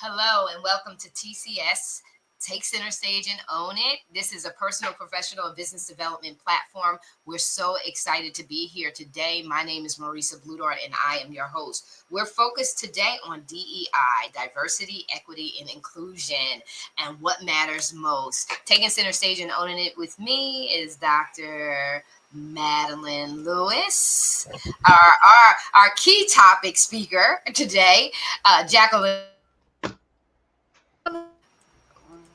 Hello and welcome to TCS. Take center stage and own it. This is a personal, professional, and business development platform. We're so excited to be here today. My name is Marisa Bludart, and I am your host. We're focused today on DEI, diversity, equity, and inclusion, and what matters most. Taking center stage and owning it with me is Dr. Madeline Lewis, our key topic speaker today, Jacqueline,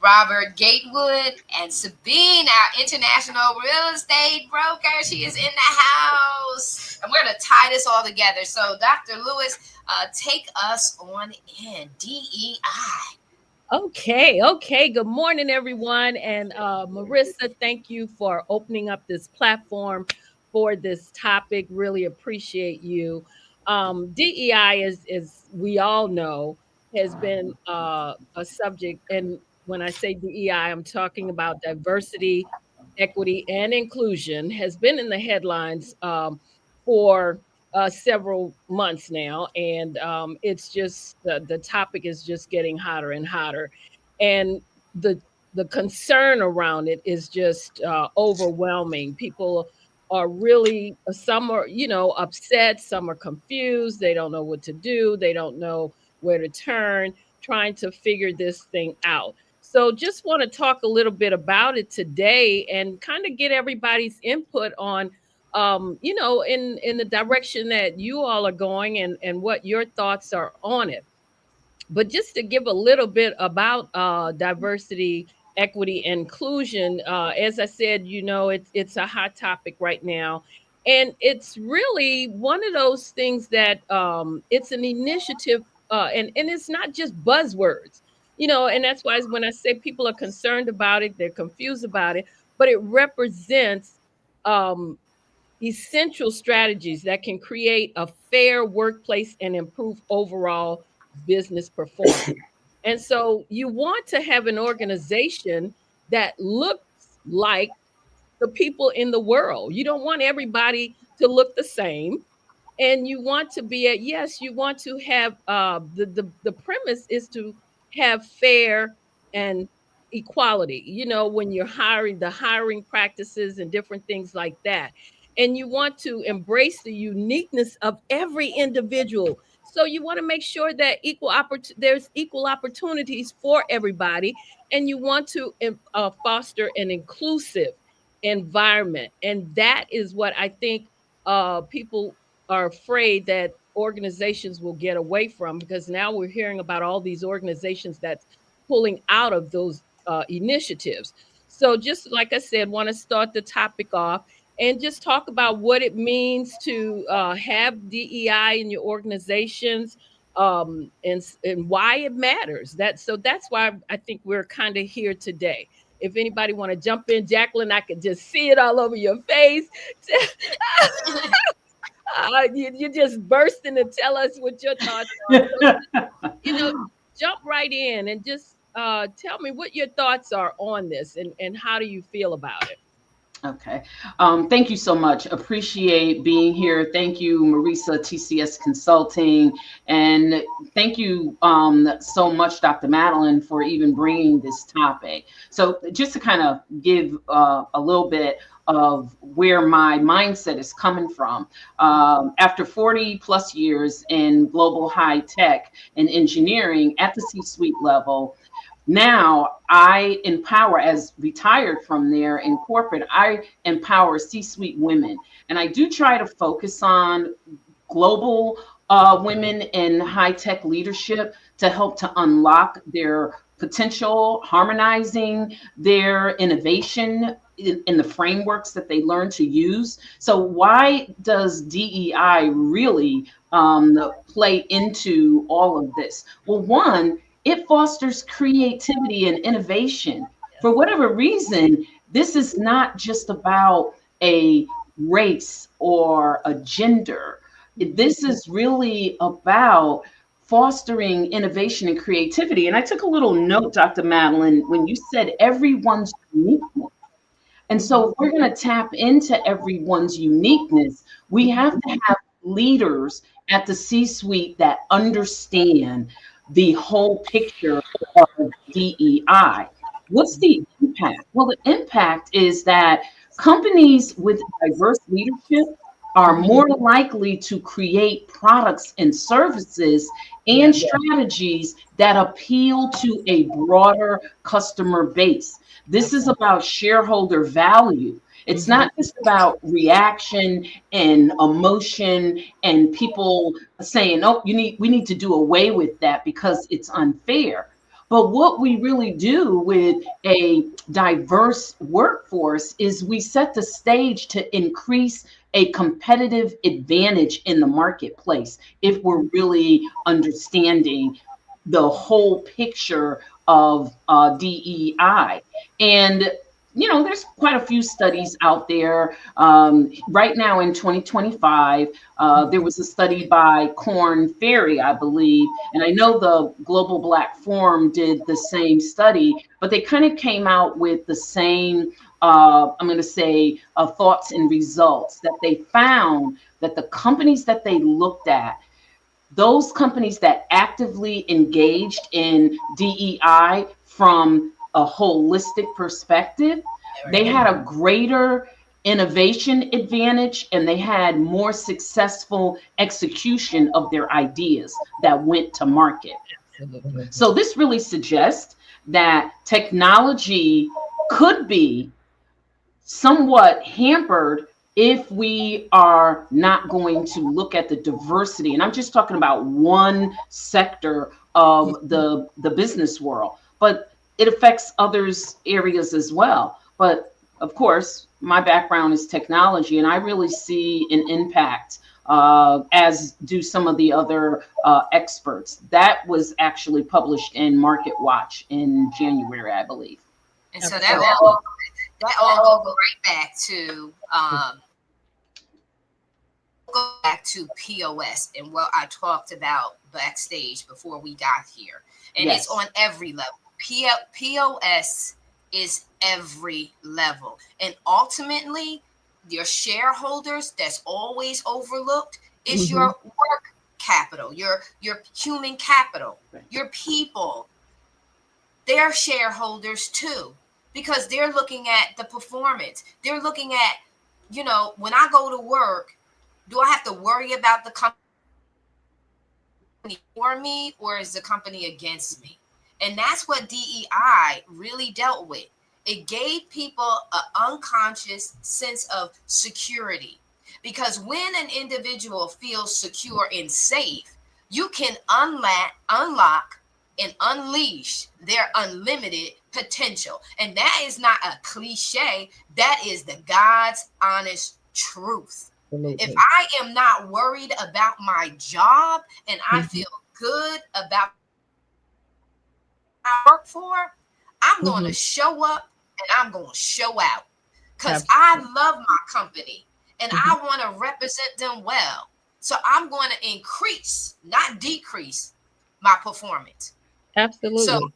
Robert Gatewood, and Sabine, our international real estate broker. She is in the house. And we're going to tie this all together. So, Dr. Lewis, take us on in DEI. Okay. Good morning, everyone. And Marissa, thank you for opening up this platform for this topic. Really appreciate you. DEI, as we all know, has been a subject. And when I say DEI, I'm talking about diversity, equity, and inclusion, has been in the headlines for several months now, and it's just the topic is just getting hotter and hotter, and the concern around it is just overwhelming. People are really some are upset, some are confused. They don't know what to do. They don't know where to turn, trying to figure this thing out. So just want to talk a little bit about it today and kind of get everybody's input on in the direction that you all are going and what your thoughts are on it. But just to give a little bit about diversity, equity, and inclusion, as I said, it's a hot topic right now. And it's really one of those things that it's an initiative, and it's not just buzzwords, and that's why when I say people are concerned about it, they're confused about it, but it represents um, essential strategies that can create a fair workplace and improve overall business performance. And so you want to have an organization that looks like the people in the world. You don't want everybody to look the same. And you want to be yes, you want to have the premise is to have fair and equality, when you're hiring, the hiring practices and different things like that. And you want to embrace the uniqueness of every individual. So you want to make sure that there's equal opportunities for everybody, and you want to foster an inclusive environment. And that is what I think people are afraid that organizations will get away from, because now we're hearing about all these organizations that's pulling out of those initiatives. So just like I said, want to start the topic off and just talk about what it means to have DEI in your organizations, and why it matters. That's why I think we're kind of here today. If anybody want to jump in, Jacqueline, I could just see it all over your face. You're just bursting to tell us what your thoughts are. So jump right in and just tell me what your thoughts are on this, and how do you feel about it? Okay. Thank you so much. Appreciate being here. Thank you, Marisa, TCS Consulting. And thank you so much, Dr. Madeline, for even bringing this topic. So just to kind of give a little bit of where my mindset is coming from. After 40 plus years in global high tech and engineering at the C-suite level, now I empower, as retired from there in corporate, I empower C-suite women. And I do try to focus on global women in high-tech leadership to help to unlock their potential, harmonizing their innovation in the frameworks that they learn to use. So why does DEI really play into all of this? Well, one, it fosters creativity and innovation. For whatever reason, this is not just about a race or a gender. This is really about fostering innovation and creativity. And I took a little note, Dr. Madeline, when you said everyone's uniqueness. And so if we're going to tap into everyone's uniqueness, we have to have leaders at the C-suite that understand the whole picture of DEI. What's the impact? Well, the impact is that companies with diverse leadership are Mhm. more likely to create products and services and Yes. strategies that appeal to a broader customer base. This is Absolutely. about shareholder value. It's Mhm. not just about reaction and emotion and people saying, "Oh, we need to do away with that because it's unfair." But what we really do with a diverse workforce is we set the stage to increase a competitive advantage in the marketplace if we're really understanding the whole picture of DEI. And there's quite a few studies out there. Right now in 2025, there was a study by Corn Ferry, I believe, and I know the Global Black Forum did the same study, but they kind of came out with the same, I'm going to say, thoughts and results that they found that the companies that they looked at, those companies that actively engaged in DEI from a holistic perspective, they Right. had a greater innovation advantage and they had more successful execution of their ideas that went to market. Absolutely. So this really suggests that technology could be somewhat hampered if we are not going to look at the diversity. And I'm just talking about one sector of the business world, but it affects others areas as well. But of course, my background is technology, and I really see an impact, as do some of the other experts. That was actually published in Market Watch in January, I believe. And so Absolutely. that all goes right back to POS and what I talked about backstage before we got here. And it's Yes. on every level. POS is every level. And ultimately, your shareholders, that's always overlooked, is your Mhm. work capital, your human capital, your people. They're shareholders too, because they're looking at the performance. They're looking at, when I go to work, do I have to worry about the company for me or is the company against me? And that's what DEI really dealt with. It gave people an unconscious sense of security. Because when an individual feels secure and safe, you can unlock and unleash their unlimited potential. And that is not a cliche, that is the God's honest truth. If Absolutely. I am not worried about my job and I Mhm. feel good about what I work for, I'm going to Mhm. show up and I'm going to show out because I Absolutely. love my company and Mhm. I want to represent them well. So I'm going to increase, not decrease, my performance. So Absolutely.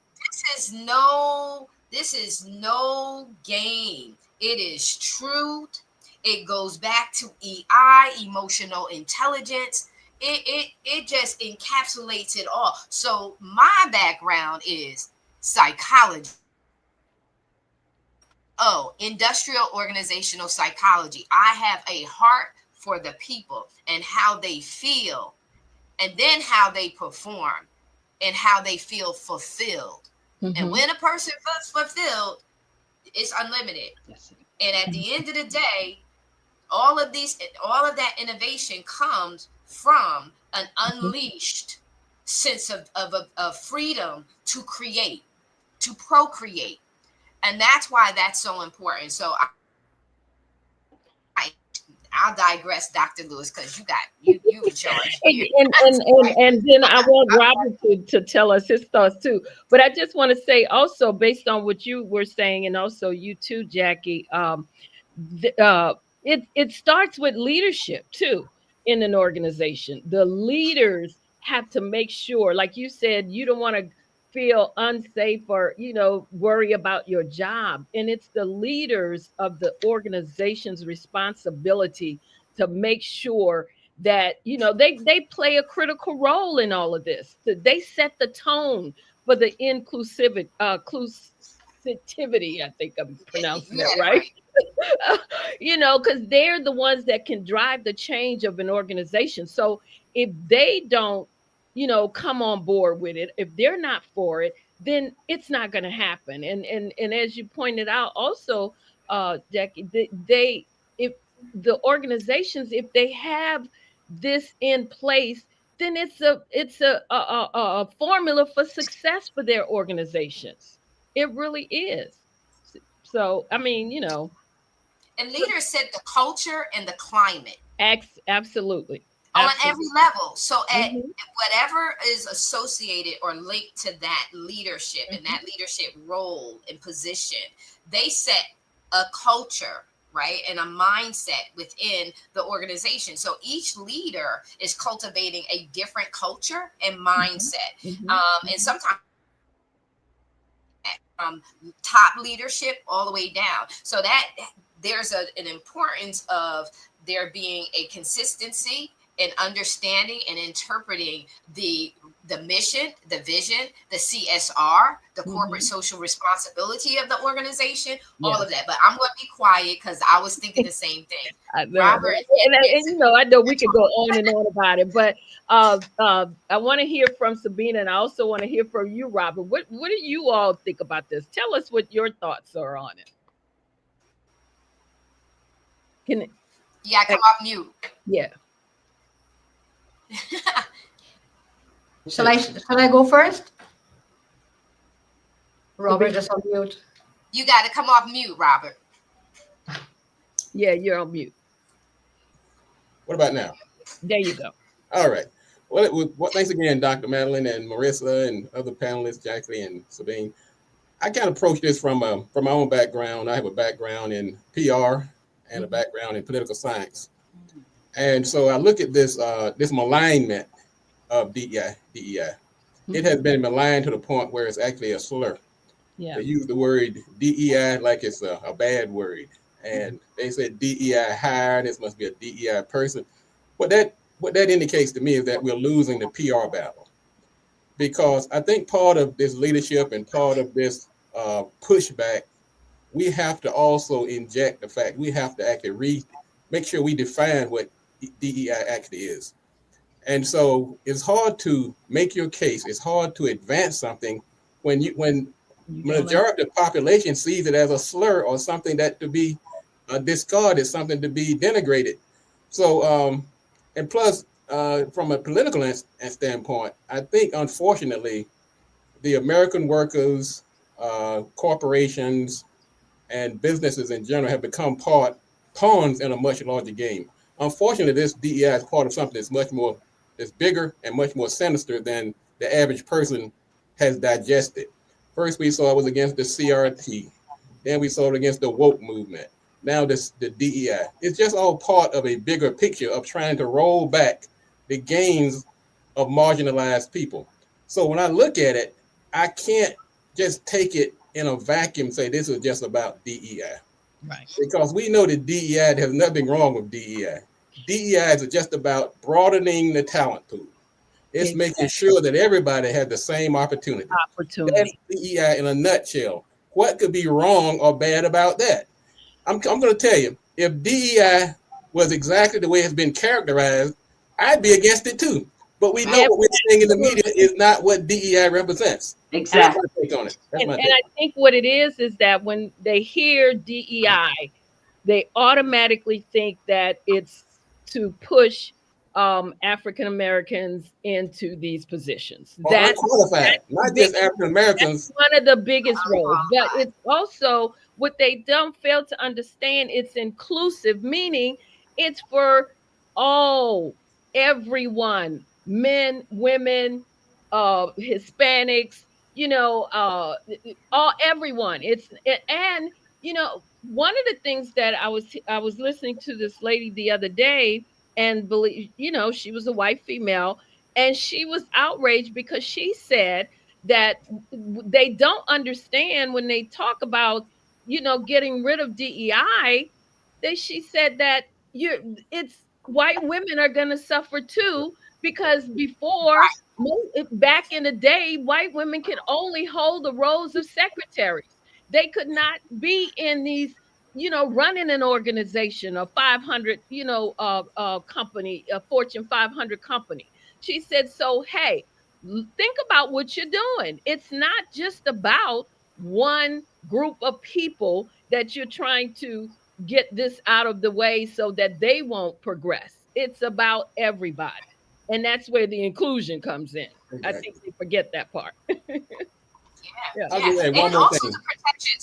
this is no game. It is truth. It goes back to EI, emotional intelligence. It just encapsulates it all. So my background is psychology. Oh, industrial organizational psychology. I have a heart for the people and how they feel, and then how they perform and how they feel fulfilled. And Mhm. when a person feels fulfilled, it's unlimited. Yes. And at the end of the day, all of that innovation comes from an Mhm. unleashed sense of freedom to create, to procreate. And that's why that's so important. So I I'll digress, Dr. Lewis, because you in charge And here. and and and Right. and then I want Robert to tell us his thoughts too. But I just want to say also, based on what you were saying, and also you too, Jackie, it starts with leadership too in an organization. The leaders have to make sure, like you said, you don't want to feel unsafe or worry about your job, and it's the leaders of the organization's responsibility to make sure that they play a critical role in all of this. They set the tone for the inclusivity. I think I'm pronouncing Yeah, that right. right. Because they're the ones that can drive the change of an organization. So if they don't, come on board with it, if they're not for it, then it's not going to happen. And as you pointed out, also, Jackie, they if the organizations, if they have this in place, then it's a formula for success for their organizations. It really is. So I mean, And leaders set the culture and the climate absolutely, on every absolutely. level. So at Hmm. whatever is associated or linked to that leadership and Hmm. that leadership role and position, they set a culture, right? And a mindset within the organization. So each leader is cultivating a different culture and Hmm. mindset. Hmm. And sometimes from top leadership all the way down. So that there's an importance of there being a consistency in understanding and interpreting the mission, the vision, the CSR, the corporate Hmm. social responsibility of the organization, all Yes. of that. But I'm going to be quiet because I was thinking the same thing. I know, Robert, I know we could go on and on about it, but I want to hear from Sabina, and I also want to hear from you, Robert. What do you all think about this? Tell us what your thoughts are on it. Can yeah, come off mute. Yeah, Shall I go first? Robert Sabina. is on mute. You got to come off mute, Robert. Yeah, you're on mute. What about now? There you go. All right. Well, thanks again, Dr. Madeline and Marissa and other panelists, Jackie and Sabine. I kind of approach this from my own background. I have a background in PR and a Mhm. background in political science, and so I look at this malignment of DEI. DEI. It has Mhm. been maligned to the point where it's actually a slur. Yeah. They use the word DEI like it's a bad word, and they said DEI hire. This must be a DEI person. What that indicates to me is that we're losing the PR battle, because I think part of this leadership and part of this pushback, we have to also inject the fact we have to actually make sure we define what DEI actually is. And so it's hard to make your case. It's hard to advance something when You don't majority of the population sees it as a slur or something that to be discarded, something to be denigrated. So, and plus, from a political standpoint, I think unfortunately, the American workers, corporations, and businesses in general have become pawns in a much larger game. Unfortunately, this DEI is part of something that's bigger and much more sinister than the average person has digested. First, we saw it was against the CRT. Then we saw it against the woke movement. Now the DEI. It's just all part of a bigger picture of trying to roll back the gains of marginalized people. So when I look at it, I can't just take it in a vacuum and say this is just about DEI, right. because we know that DEI, there's nothing wrong with DEI. DEI is just about broadening the talent pool. It's making Exactly. sure that everybody has the same opportunity. That's Opportunity. DEI in a nutshell. What could be wrong or bad about that? I'm going to tell you, if DEI was exactly the way it's been characterized, I'd be against it too. But we know what we're seeing in the media Absolutely. is not what DEI represents. That's my Exactly. take on it. That's And, my and take. I think what it is that when they hear DEI, they automatically think that it's to push African Americans into these positions. Or That's unqualified, the not just biggest. African That's Americans. one of the biggest roles. But Unqualified. it's also what they don't fail to understand. It's inclusive, meaning it's for all, everyone, men, women, Hispanics, all everyone. And one of the things that I was listening to this lady the other day, and believe she was a white female, and she was outraged because she said that they don't understand when they talk about getting rid of DEI. She said that you it's white women are going to suffer too, because before, back in the day, white women could only hold the roles of secretaries. They could not be in these, running an organization, a 500, company, a Fortune 500 company. She said, so, hey, think about what you're doing. It's not just about one group of people that you're trying to get this out of the way so that they won't progress. It's about everybody. And that's where the inclusion comes in. I Exactly. think they forget that part. Yeah, Yeah. I'll yeah, just add one and more also thing. the protection.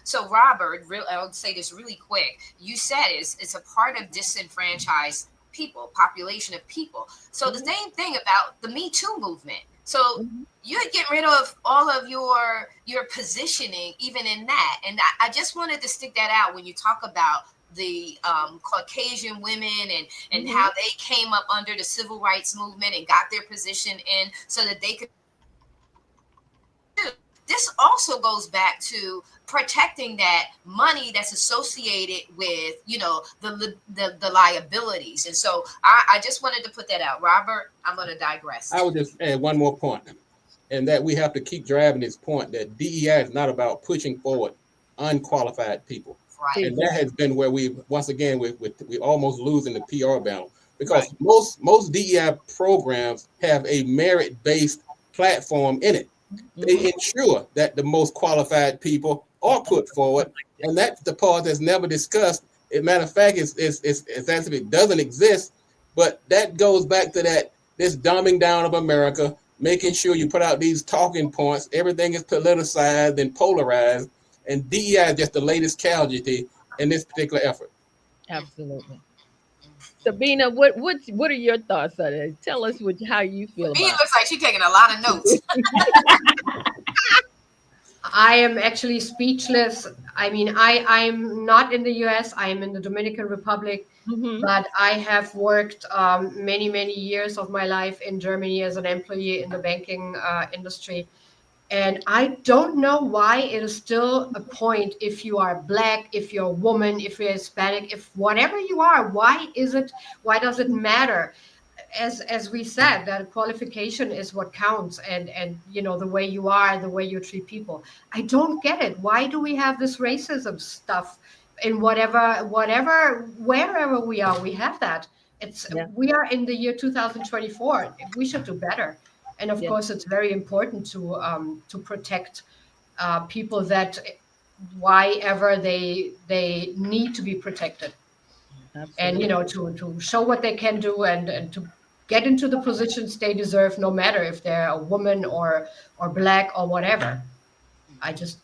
So Robert, I'll say this really quick. You said it's a part of disenfranchised people, population of people. So the Mhm, same thing about the Me Too movement. So mhm, you're getting rid of all of your positioning, even in that. And I just wanted to stick that out when you talk about the Caucasian women and mhm. how they came up under the civil rights movement and got their position in so that they could. This also goes back to protecting that money that's associated with the liabilities. And so I just wanted to put that out. Robert, I'm going to I digress. would just add one more point, and that we have to keep driving this point that DEI is not about pushing forward unqualified people. Right. And that Exactly. has been where we once again we almost losing the PR battle, Right. because most DEI programs have a merit based platform in it. Mhm. They ensure that the most qualified people are put forward, and that's the part that's never discussed. As a matter of fact, it's as if it doesn't exist. But that goes back to that this dumbing down of America, making sure you put out these talking points. Everything is politicized and polarized, and DEI is just the latest casualty in this particular effort. Absolutely. Sabina, what are your thoughts on it? Tell us how you feel Me, it about looks like she's taking a lot of notes. I am actually speechless. I mean, I'm not in the US, I am in the Dominican Republic, it. Hmm. but I have worked many years of my life in Germany as an employee in the banking industry. And I don't know why it is still a point if you are Black, if you're a woman, if you're Hispanic, if whatever you are, why does it matter? As we said, that qualification is what counts, and the way you are, the way you treat people. I don't get it. Why do we have this racism stuff in whatever wherever we are? We have that. It's Yeah. We are in the year 2024. We should do better. And of Yeah. course, it's very important to protect people that why ever they need to be protected, and Absolutely. to show what they can do, and to get into the positions they deserve, no matter if they're a woman or Black or whatever. I just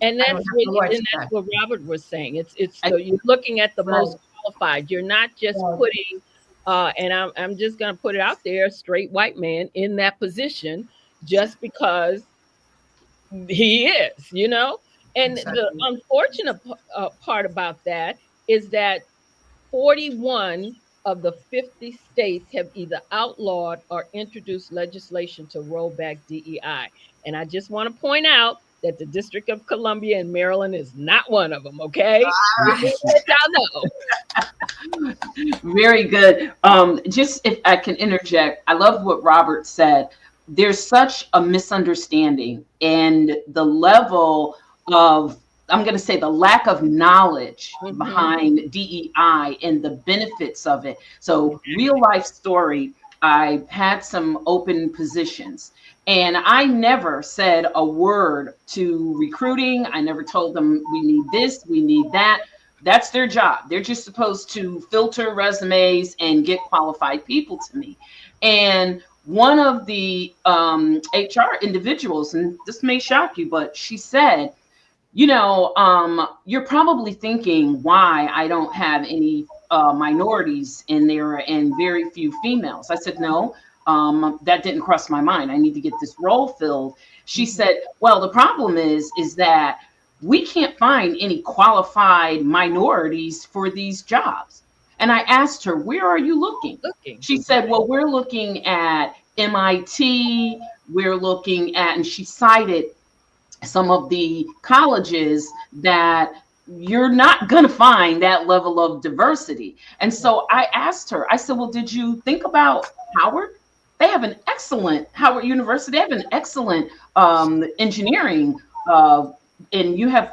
And I don't that's have what the words and for that's that. what Robert was saying. It's I, you're looking at the Right. most qualified. You're not just Right. putting and I'm just gonna put it out there, a straight white man in that position just because he is. And the Exactly. unfortunate part about that is that 41 of the 50 states have either outlawed or introduced legislation to roll back DEI. And I just want to point out that the District of Columbia and Maryland is not one of them, okay? All Just right. to let y'all know. Very good. Just if I can interject, I love what Robert said. There's such a misunderstanding and the level of, I'm going to say, the lack of knowledge Mhm. behind DEI and the benefits of it. So, real life story, I had some open positions and I never said a word to recruiting. I never told them we need this, we need that. That's their job. They're just supposed to filter resumes and get qualified people to me. And one of the HR individuals, and this may shock you, but she said, you're probably thinking why I don't have any minorities in there and very few females. I said, no, that didn't cross my mind. I need to get this role filled. She Mhm. said, well, the problem is that we can't find any qualified minorities for these jobs. And I asked her, where are you looking? Looking. She said, well, we're looking at MIT, we're looking at, and she cited some of the colleges that you're not going to find that level of diversity. And so I asked her, I said, well, did you think about Howard? They have an excellent Howard University. They have an excellent engineering. And you have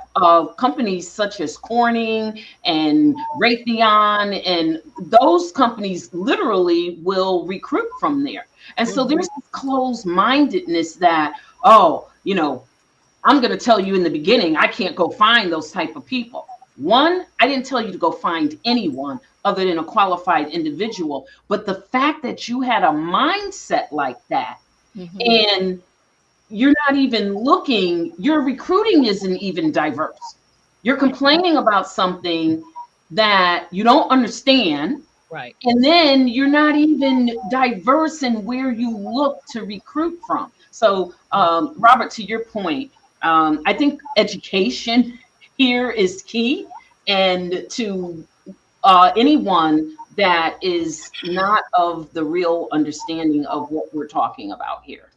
companies such as Corning and Raytheon, and those companies literally will recruit from there. And so there's this closed mindedness that, oh, I'm going to tell you in the beginning, I can't go find those type of people. One, I didn't tell you to go find anyone other than a qualified individual. But the fact that you had a mindset like that, and you're not even looking, your recruiting isn't even diverse. You're complaining about something that you don't understand. Right. And then you're not even diverse in where you look to recruit from. So, Robert, to your point, I think education here is key. And to anyone that is not of the real understanding of what we're talking about here.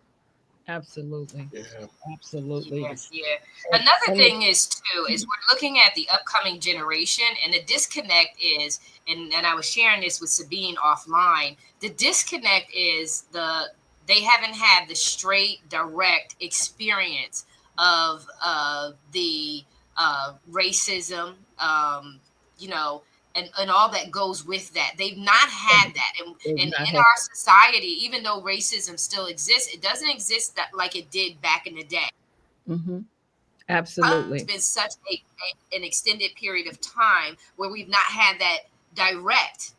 Absolutely. Yeah. Absolutely. Yes, yeah. Another And thing is too is we're looking at the upcoming generation, and the disconnect is, and I was sharing this with Sabine offline. The disconnect is they haven't had the straight, direct experience of the racism, you know, and all that goes with that. They've not had that. And, they've and not in had. our society, even though racism still exists, it doesn't exist that like it did back in the day. Mhm. It's Absolutely. been such an extended period of time where we've not had that direct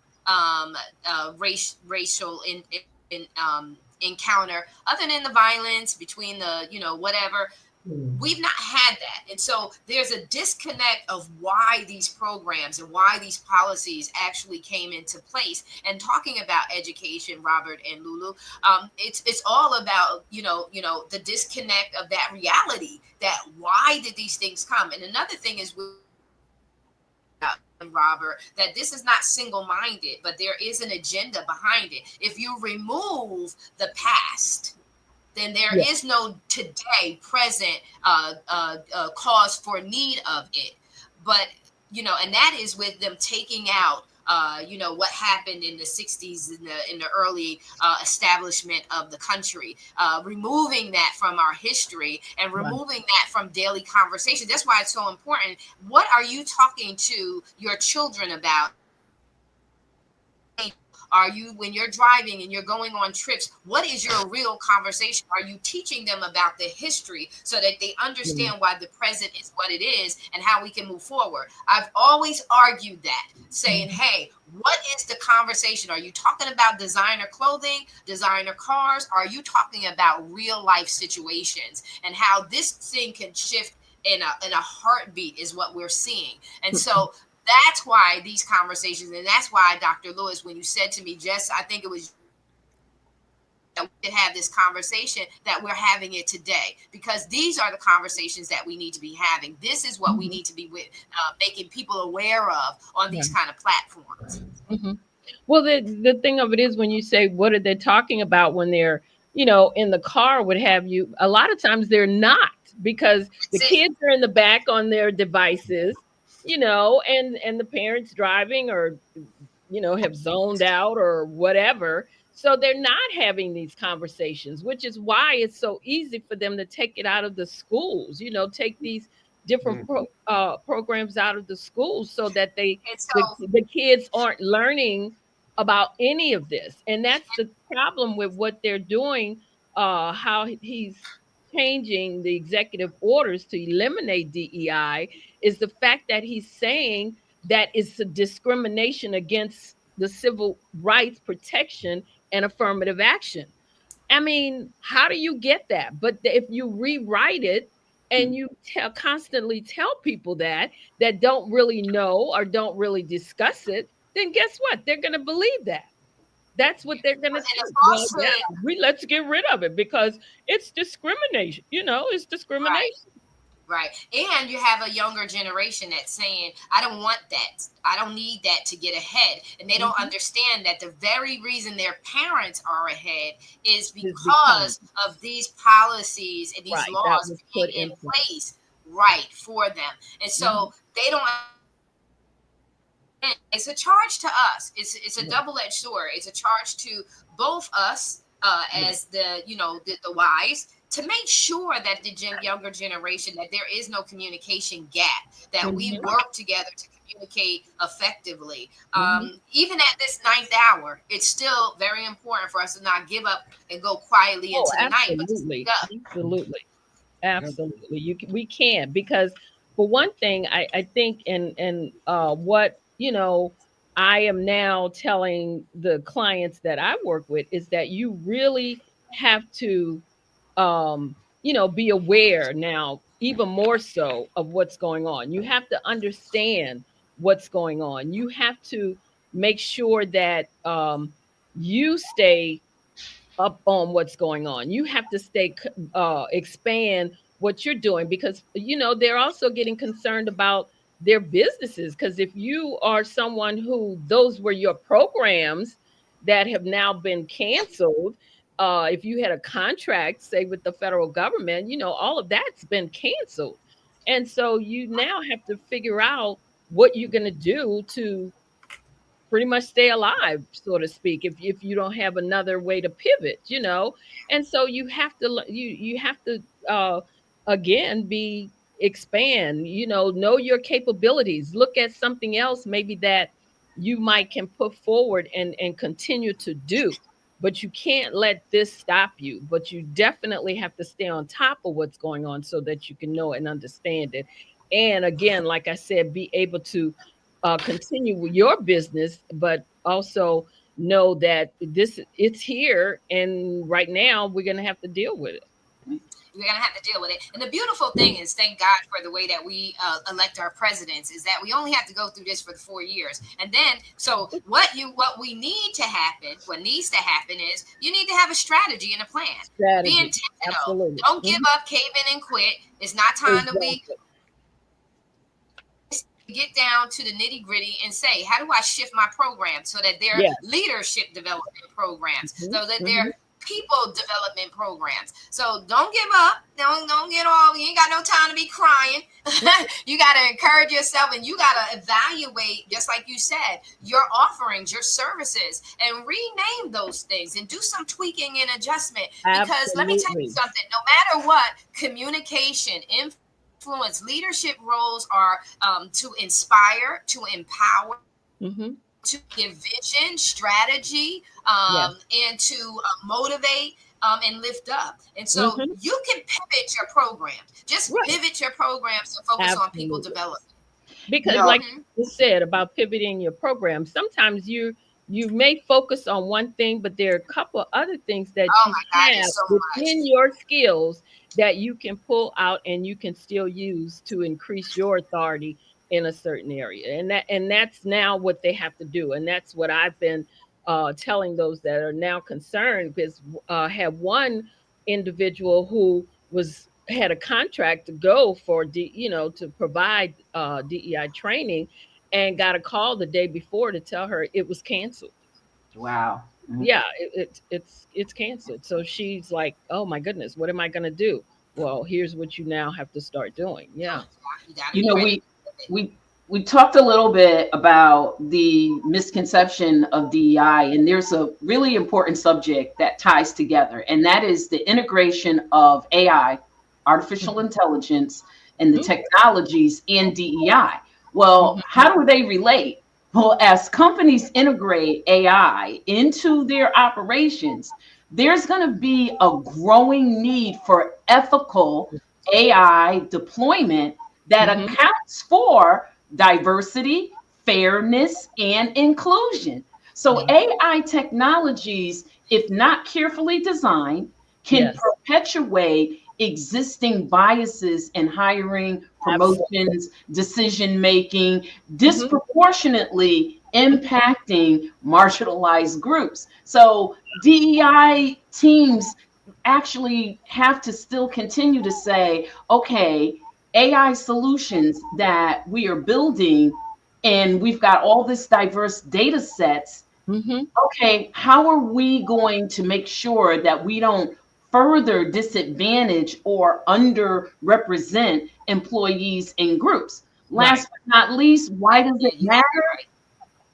racial encounter, other than the violence between the whatever. We've not had that. And so there's a disconnect of why these programs and why these policies actually came into place. And talking about education, Robert and Lulu, it's all about the disconnect of that reality, that why did these things come. And another thing is with Robert, that this is not single-minded, but there is an agenda behind it. If you remove the past, then there Yeah. is no today present cause for need of it. But and that is with them taking out what happened in the 60s, in the early establishment of the country, removing that from our history and Right. removing that from daily conversation. That's why it's so important. What are you talking to your children about? Are you, when you're driving and you're going on trips, what is your real conversation? Are you teaching them about the history so that they Yeah. understand why the present is what it is and how we can move forward? I've always argued that, saying, hey, what is the conversation? Are you talking about designer clothing, designer cars? Are you talking about real life situations and how this thing can shift in a heartbeat is what we're seeing. And so that's why these conversations, and that's why, Dr. Lewis, when you said to me, Jess, I think it was that we could have this conversation, that we're having it today, because these are the conversations that we need to be having. This is what we Mhm. need to be making people aware of on Yeah. these kind of platforms. Mhm. Well, the thing of it is, when you say what are they talking about when they're, in the car, would have you, a lot of times they're not, because the That's it. kids are in the back on their devices, and the parents driving, or have zoned out or whatever. So they're not having these conversations, which is why it's so easy for them to take it out of the schools, take these different Mm. programs out of the schools, so that And the, so, the kids aren't learning about any of this. And that's the problem with what they're doing, how he's changing the executive orders to eliminate DEI, is the fact that he's saying that it's a discrimination against the civil rights protection and affirmative action. I mean, how do you get that? But if you rewrite it and you constantly tell people that don't really know or don't really discuss it, then guess what? They're going to believe that. That's what they're going to and the think. Well, falsehood, yeah, let's get rid of it because it's discrimination. It's right? discrimination. Right. And you have a younger generation that's saying, I don't want that. I don't need that to get ahead. And they don't Mhm. understand that the very reason their parents are ahead is It's because because of these policies and these right that laws was put being in in place. place right for them. And so they don't, it's a charge to us. It's a double-edged sword. It's a charge to both us as the, you know, the wise, to make sure that the younger generation, that there is no communication gap, that we work together to communicate effectively. Even at this ninth hour, it's still very important for us to not give up and go quietly Oh, into the night, but to speak absolutely. up. Absolutely. Absolutely. We can, because for one thing, I think, and what, you know, I am now telling the clients that I work with is that you really have to, you know, be aware now, even more so, of what's going on. You have to understand what's going on. You have to make sure that you stay up on what's going on. You have to expand what you're doing, because you know they're also getting concerned about their businesses. Because if you are someone who those were your programs that have now been canceled, if you had a contract, say with the federal government, you know all of that's been canceled, and so you now have to figure out what you're going to do to pretty much stay alive, so to speak, if you don't have another way to pivot, you know. And so you have to you have to again be expand, you know your capabilities, look at something else maybe that you might can put forward and continue to do. But you can't let this stop you, but you definitely have to stay on top of what's going on so that you can know and understand it. And again, like I said, be able to continue with your business, but also know that this it's here, and right now we're going to have to deal with it. We're gonna have to deal with it. And the beautiful thing is, thank God for the way that we elect our presidents, is that we only have to go through this for the 4 years, and then so what we need to happen, what needs to happen is you need to have a strategy and a plan. Be Strategy, intentional. absolutely. Don't give up, cave in, and quit. It's not time to be Exactly. get down to the nitty gritty and say, how do I shift my program so that they're Yes. leadership development programs, Mhm, so that mhm. they're people development programs. So don't give up. Don't get all. You ain't got no time to be crying. You got to encourage yourself, and you got to evaluate, just like you said, your offerings, your services, and rename those things and do some tweaking and adjustment. Because let me tell you Absolutely. something. No matter what, communication, influence, leadership roles are to inspire, to empower, Hmm. to give vision, strategy, Yes. and to motivate and lift up. And so Hmm. you can pivot your programs. Just Right. pivot your programs to focus on people Absolutely. development. You Because know, like Mhm. you said about pivoting your program, sometimes you may focus on one thing, but there are a couple other things that Oh you my God, have it's so much. within your skills that you can pull out and you can still use to increase your authority in a certain area. And that's now what they have to do. And that's what I've been telling those that are now concerned, because had one individual who was had a contract to go for to provide DEI training, and got a call the day before to tell her it was canceled. wow. Yeah, it's canceled. So she's like, "Oh my goodness, what am I going to do?" Well, here's what you now have to start doing. Yeah. You got to You be know, ready. we we talked a little bit about the misconception of DEI, and there's a really important subject that ties together, and that is the integration of AI, artificial intelligence, and the Hmm. technologies in DEI. Well, Hmm. how do they relate? Well, as companies integrate AI into their operations, there's going to be a growing need for ethical AI deployment that Hmm. accounts for diversity, fairness, and inclusion. So, Yeah. AI technologies, if not carefully designed, can Yes. perpetuate existing biases in hiring, Absolutely. promotions, decision making, Hmm. disproportionately impacting marginalized groups. So, DEI teams actually have to still continue to say, okay, AI solutions that we are building, and we've got all this diverse data sets. Hmm. Okay, how are we going to make sure that we don't further disadvantage or underrepresent employees in groups. Right. Last but not least, why does Yeah, it you matter?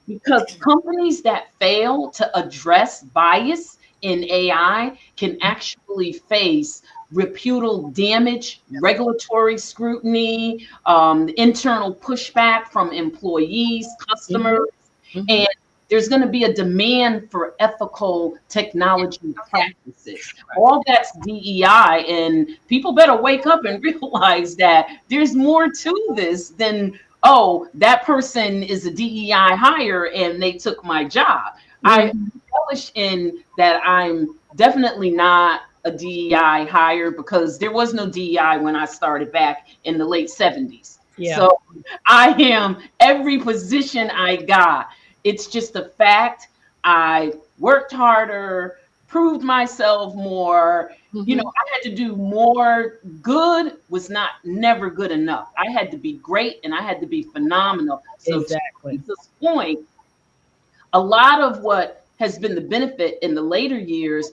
Because companies that fail to address bias in AI can actually face reputal damage, regulatory scrutiny, internal pushback from employees, customers, Hmm. Hmm. and there's going to be a demand for ethical technology okay. practices. All that's DEI, and people better wake up and realize that there's more to this than, oh, that person is a DEI hire and they took my job. I Hmm. relish in that I'm definitely not a DEI hire because there was no DEI when I started back in the late 70s. Yeah. So I am every position I got. It's just a fact. I worked harder, proved myself more. You know, Hmm. I had to do more. Good was not never good enough. I had to be great and I had to be phenomenal. So to Exactly. Lisa's point, a lot of what has been the benefit in the later years,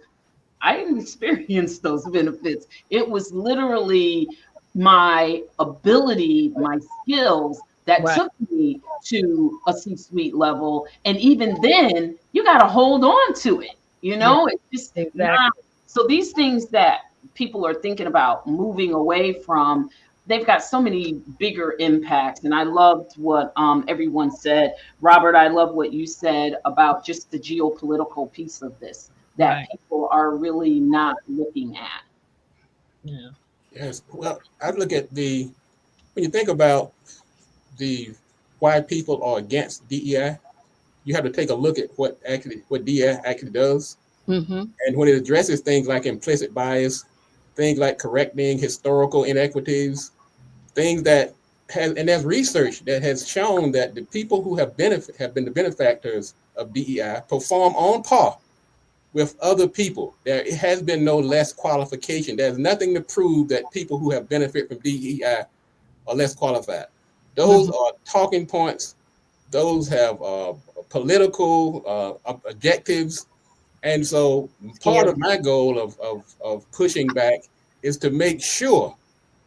I didn't experience those benefits. It was literally my ability, my skills that Right. took me to a C-suite level. And even then, you got to hold on to it. You Yeah. know, it's just not. Exactly. So these things that people are thinking about moving away from, they've got so many bigger impacts. And I loved what everyone said. Robert, I love what you said about just the geopolitical piece of this that Right. people are really not looking at. Yeah. Yes. Well, I look at when you think about the why people are against DEI, you have to take a look at what DEI actually does. Hmm. And when it addresses things like implicit bias, things like correcting historical inequities, things that and there's research that has shown that the people who have been the benefactors of DEI perform on par with other people. There has been no less qualification. There's nothing to prove that people who have benefit from DEI are less qualified. Those Hmm. are talking points. Those have political objectives. And so part Scary. of my goal of pushing back is to make sure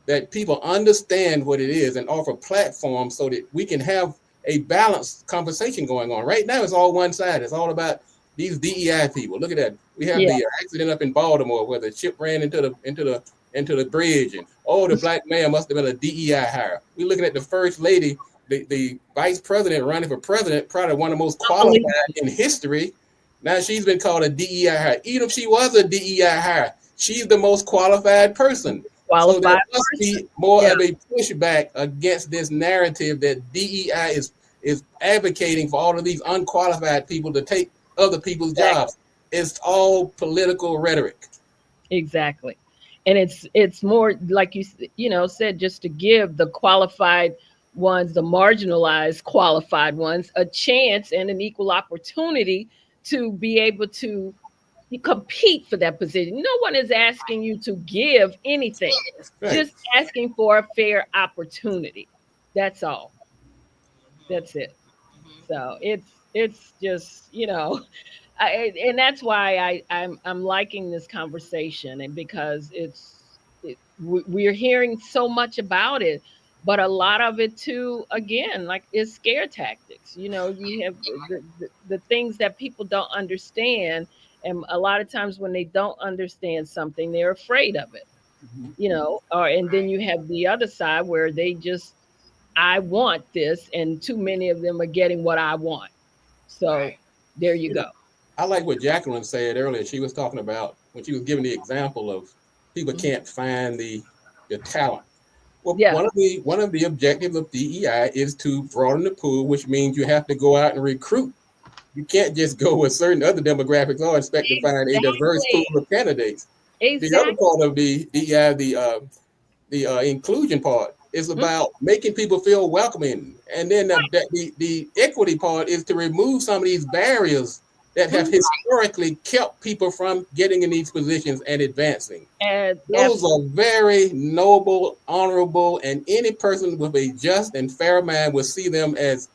that people understand what it is and offer platforms so that we can have a balanced conversation going on. Right now, it's all one side. It's all about these DEI people. Look at that. We have Yeah. the accident up in Baltimore where the ship ran into the bridge, and oh, the black man must have been a DEI hire. We're looking at the first lady, the vice president running for president, probably one of the most qualified Unbelievable. in history. Now she's been called a DEI hire. Even if she was a DEI hire, she's the most qualified person. So there Qualified must person. be more Yeah. of a pushback against this narrative that DEI is advocating for all of these unqualified people to take other people's Exactly. jobs. It's all political rhetoric. Exactly. And it's more like said, just to give the qualified ones, the marginalized qualified ones, a chance and an equal opportunity to be able to compete for that position. No one is asking you to give anything, Yes. Right. just asking for a fair opportunity. That's all. That's it. So it's just, and that's why I'm liking this conversation, and because we're hearing so much about it, but a lot of it too, again, like, is scare tactics. You have the things that people don't understand, and a lot of times when they don't understand something, they're afraid of it. Mhm. Or and then Right. you have the other side where they just, I want this, and too many of them are getting what I want. So Right. there you You go. know, I like what Jacqueline said earlier. She was talking about when she was giving the example of people Mhm. can't find the talent. Well, Yeah. one of the objectives of DEI is to broaden the pool, which means you have to go out and recruit. You can't just go with certain other demographics or expect to find a diverse pool Exactly. of candidates. The other Exactly. part of the DEI, the inclusion part, is Mhm. about making people feel welcoming, and then the equity part is to remove some of these barriers that have Mhm. historically kept people from getting in these positions and advancing. And Those absolutely. are very noble, honorable, and any person with a just and fair mind will see them as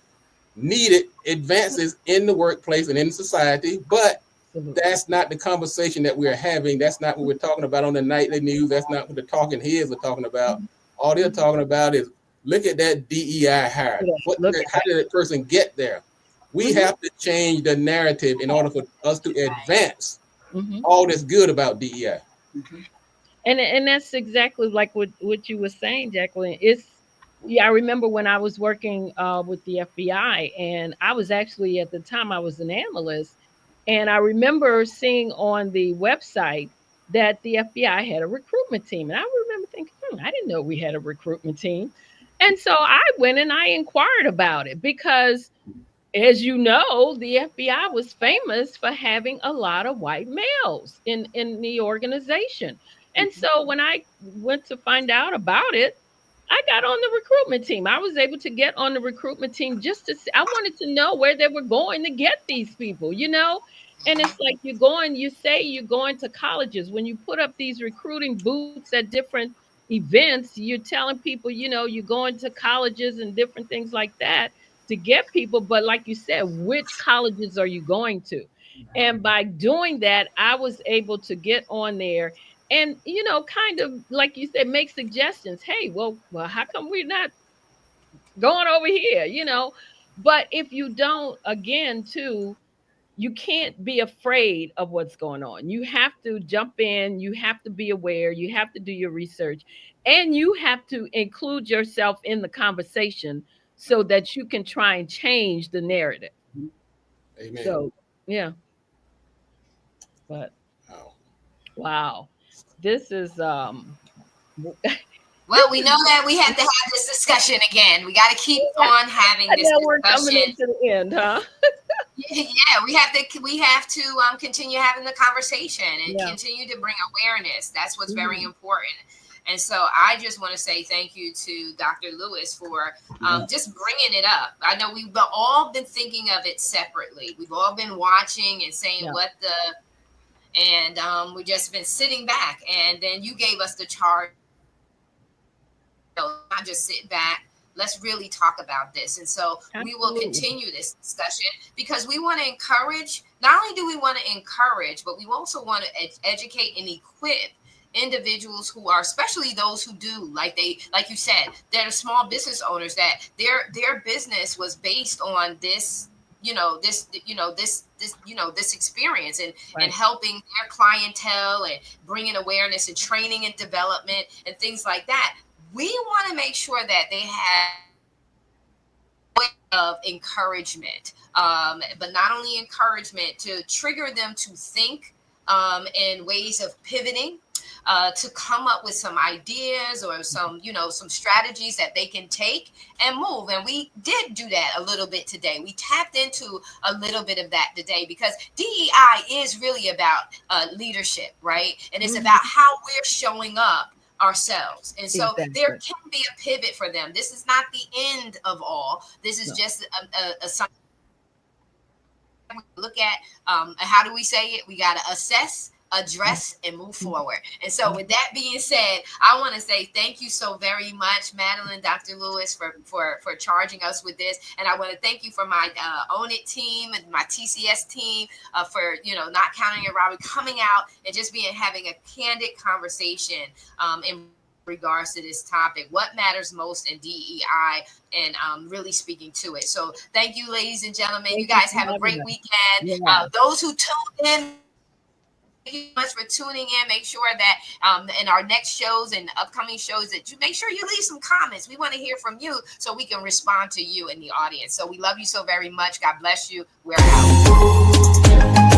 needed advances in the workplace and in society. But Absolutely. That's not the conversation that we're having. That's not what we're talking about on the nightly news. That's not what the talking heads are talking about. All they're talking about is look at that DEI hire. Look at How did that person get there? We have to change the narrative in order for us to advance all that's good about DEI. And that's exactly like what you were saying, Jacqueline. It's yeah, I remember when I was working with the FBI, and I was actually at the time I was an analyst, and I remember seeing on the website that the FBI had a recruitment team, and I remember thinking, I didn't know we had a recruitment team, and so I went and I inquired about it because, as you know, the FBI was famous for having a lot of white males in the organization. And so when I went to find out about it, I got on the recruitment team. I was able to get on the recruitment team just to see, I wanted to know where they were going to get these people, you know? And it's like you say you're going to colleges. When you put up these recruiting booths at different events, you're telling people, you're going to colleges and different things like that to get people. But like you said, which colleges are you going to? And by doing that, I was able to get on there and kind of like you said, make suggestions. Hey, well, how come we're not going over here? But if you don't, again, too, you can't be afraid of what's going on. You have to jump in, you have to be aware, you have to do your research, and you have to include yourself in the conversation so that you can try and change the narrative. Amen. So, yeah. But Wow. wow. This is Well, we know that we have to have this discussion again. We got to keep on having this we're coming discussion. into the end, huh? Yeah, we have to continue having the conversation and continue to bring awareness. That's what's very important. And so I just want to say thank you to Dr. Lewis for just bringing it up. I know we've all been thinking of it separately. We've all been watching and saying we've just been sitting back, and then you gave us the charge. Not just sit back. Let's really talk about this. And so we will continue this discussion because we want to encourage, not only do we want to encourage, but we also want to educate and equip individuals who are, especially those who do, like you said, they're the small business owners that their business was based on this, this experience and helping their clientele and bringing awareness and training and development and things like that. We want to make sure that they have of encouragement, but not only encouragement to trigger them to think in ways of pivoting, to come up with some ideas or some strategies that they can take and move. And we did do that a little bit today. We tapped into a little bit of that today because DEI is really about leadership, right? And it's about how we're showing up ourselves. And so there can be a pivot for them. This is not the end of all. This is just a something we look at. How do we say it? We got to assess, address, and move forward. And so with that being said, I want to say thank you so very much, Madeline, Dr. Lewis, for charging us with this. And I want to thank you for my Own It team and my TCS team for, not counting it robbery, coming out and just having a candid conversation in regards to this topic, what matters most in DEI, and really speaking to it. So thank you, ladies and gentlemen. You guys have a great weekend. Those who tuned in, thank you so much for tuning in. Make sure that in our next shows and upcoming shows that you make sure you leave some comments. We want to hear from you so we can respond to you in the audience. So we love you so very much. God bless you. We're out.